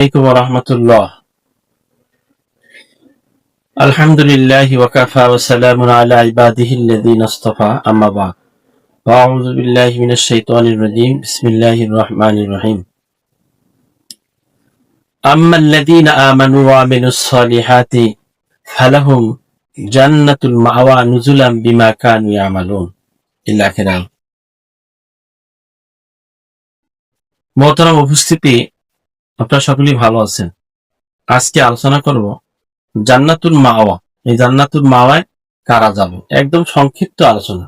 عليكم ورحمة الله. الحمد لله وكفى وسلام على عباده الذين اصطفى أما بعد. أعوذ بالله من الشيطان الرجيم. بسم الله الرحمن الرحيم. أما الذين آمنوا وعملوا الصالحات فلهم جنة المأوى نزلا بما كانوا يعملون إلى آخره. মোহতারাম উপস্থিতি, আপনারা সকলেই ভালো আছেন। আজকে আলোচনা করব জান্নাতুল মাওয়া। এই জান্নাতুল মাওয়ায় কারা যাবে, একদম সংক্ষিপ্ত আলোচনা।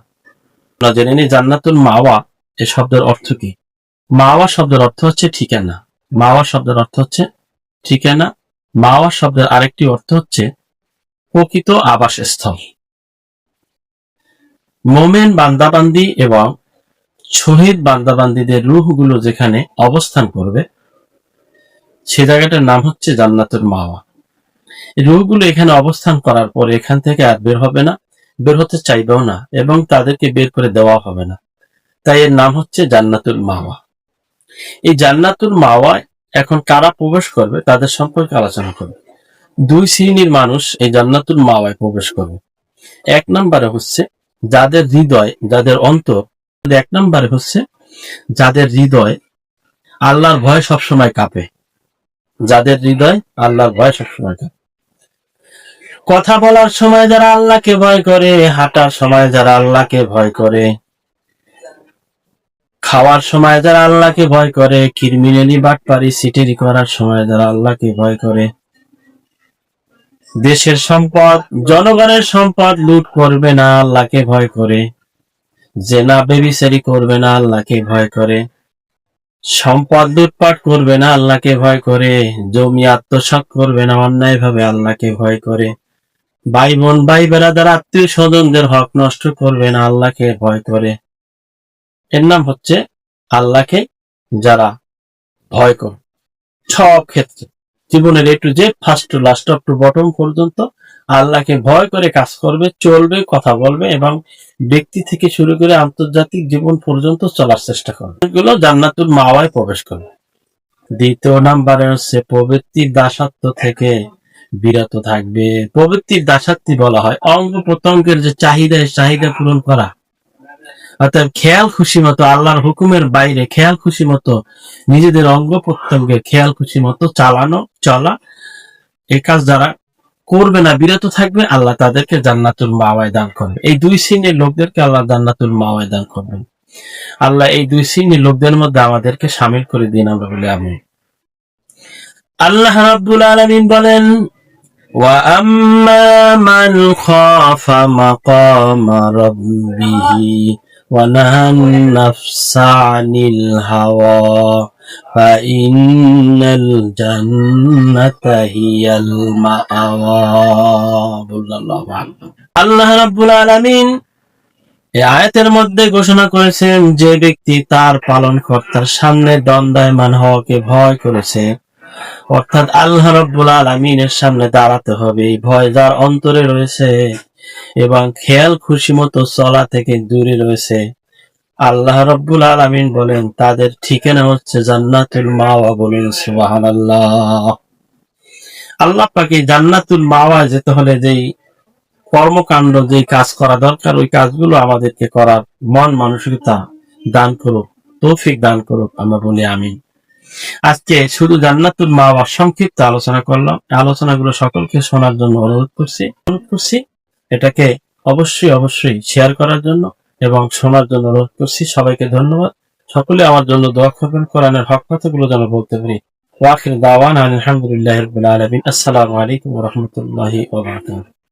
আমরা জেনে নিই জান্নাতুল মাওয়া এই শব্দের অর্থ কি। মাওয়া শব্দের অর্থ হচ্ছে ঠিকানা। মাওয়া শব্দের অর্থ হচ্ছে ঠিকানা। মাওয়া শব্দের আরেকটি অর্থ হচ্ছে প্রকৃত আবাসস্থল। মোমেন বান্দাবান্দি এবং শহীদ বান্দাবান্দিদের রূহগুলো যেখানে অবস্থান করবে সে জায়গাটার নাম হচ্ছে জান্নাতুল মাওয়া। রূহগুলো এখানে অবস্থান করার পর এখান থেকে আর বের হবে না, বের হতে চাইবেও না, এবং তাদেরকে বের করে দেওয়া হবে না। তাই এর নাম হচ্ছে জান্নাতুল মাওয়া। এই জান্নাতুল মাওয়ায় এখন কারা প্রবেশ করবে তাদের সম্পর্কে আলোচনা করবে। দুই শ্রেণীর মানুষ এই জান্নাতুল মাওয়ায় প্রবেশ করবে। এক নম্বরে হচ্ছে যাদের হৃদয়, যাদের অন্তর, এক নম্বরে হচ্ছে যাদের হৃদয় আল্লাহর ভয় সবসময় কাঁপে। যাদের হৃদয় আল্লাহর ভয় সবসময় কাঁপে। কথা বলার সময় যারা আল্লাহকে ভয় করে, হাঁটার সময় যারা আল্লাহকে ভয় করে, খাওয়ার সময় যারা আল্লাহকে ভয় করে, কিরমিনেলি বাটপারি সিটেরি করার সময় যারা আল্লাহকে ভয় করে, দেশের সম্পদ, জনগণের সম্পদ লুট করবে না আল্লাহকে ভয় করে, জেনা বেবিচারি করবে না আল্লাহকে ভয় করে, সম্পদ লুটপাট করবে না আল্লাহকে ভয় করে, জমি আত্মসাৎ করবে না অন্যায়ভাবে আল্লাহকে ভয় করে, ভাই বোন ভাই বেড়াদার আত্মীয় স্বজনদের হক নষ্ট করবে না আল্লাহকে ভয় করে। এর নাম হচ্ছে আল্লাহকে যারা ভয় করে। সব ক্ষেত্রে জীবনের A to Z, first to last, top to bottom পর্যন্ত আল্লাহকে ভয় করে কাজ করবে, চলবে, কথা বলবে এবং ব্যক্তি থেকে শুরু করে আন্তর্জাতিক জীবন পর্যন্ত চলার চেষ্টা করবে। এগুলো জান্নাতুল মাওয়ায় প্রবেশ করবে। দ্বিতীয় নাম্বারে হচ্ছে প্রবৃত্তির দাসত্ব থেকে বিরত থাকবে। প্রবৃত্তির দাসত্ব বলা হয় অঙ্গ প্রত্যঙ্গের যে চাহিদা পূরণ করা, অর্থাৎ খেয়াল খুশি মতো আল্লাহর হুকুমের বাইরে খেয়াল খুশি মতো নিজেদের অঙ্গ প্রত্যঙ্গে খেয়াল খুশি মতো চলা, এই কাজ যারা করবে না, বিরত থাকবে, আল্লাহ তাদেরকে জান্নাতুল মাওয়ায় দান করবে। এই দুই শ্রেণীর লোকদেরকে আল্লাহ জান্নাতুল মাওয়ায় দান করবেন। আল্লাহ এই দুই শ্রেণীর লোকদের মধ্যে আমাদেরকে শামিল করে দিন, আমরা বলি আমিন। আল্লাহ রাব্বুল আলামিন বলেন, ওয়া আম্মা মান খাফা মাকামা রাব্বিহি ওয়া নাহান নাফসা আনিল হাওয়া ফাইন্নাল জান্নাতা হিয়াল মাআওয়া। আল্লাহ রাব্বুল আলামিন এই আয়াতের মধ্যে ঘোষণা করেছেন, যে ব্যক্তি তার পালনকর্তার সামনে দণ্ডায়মান হওয়াকে ভয় করেছে, অর্থাৎ আল্লাহ রাব্বুল আলামিনের সামনে দাঁড়াতে হবে, এই ভয় যার অন্তরে রয়েছে এবং খেয়াল খুশি মতো চলা থেকে দূরে রয়েছে, আল্লাহ রাব্বুল আলামিন বলেন তাদের ঠিকানা হচ্ছে জান্নাতুল মাওয়া। বলেন সুবহানাল্লাহ। আল্লাহ পাক এই জান্নাতুল মাওয়া যেতে হলে যেই কর্মকাণ্ড, যেই কাজ করা দরকার, ওই কাজগুলো আমাদেরকে করার মন মানসিকতা দান করুক, তৌফিক দান করুক, আমরা বলি আমিন। আজকে শুধু জান্নাতুল মাওয়া সংক্ষিপ্ত আলোচনা করলাম। আলোচনাগুলো সকলকে শোনার জন্য অনুরোধ করছি। এটাকে অবশ্যই শেয়ার করার জন্য এবং শোনার জন্য অনুরোধ করছি। সবাইকে ধন্যবাদ। সকলে আমার জন্য দোয়া করবেন, কোরআনের হক কথাগুলো যেন বলতে পারি। ওয়া আখির দাওয়ানা আলহামদুলিল্লাহি রাব্বিল আলামিন। আসসালামু আলাইকুম ওয়া রাহমাতুল্লাহি ওয়া বারাকাতুহু।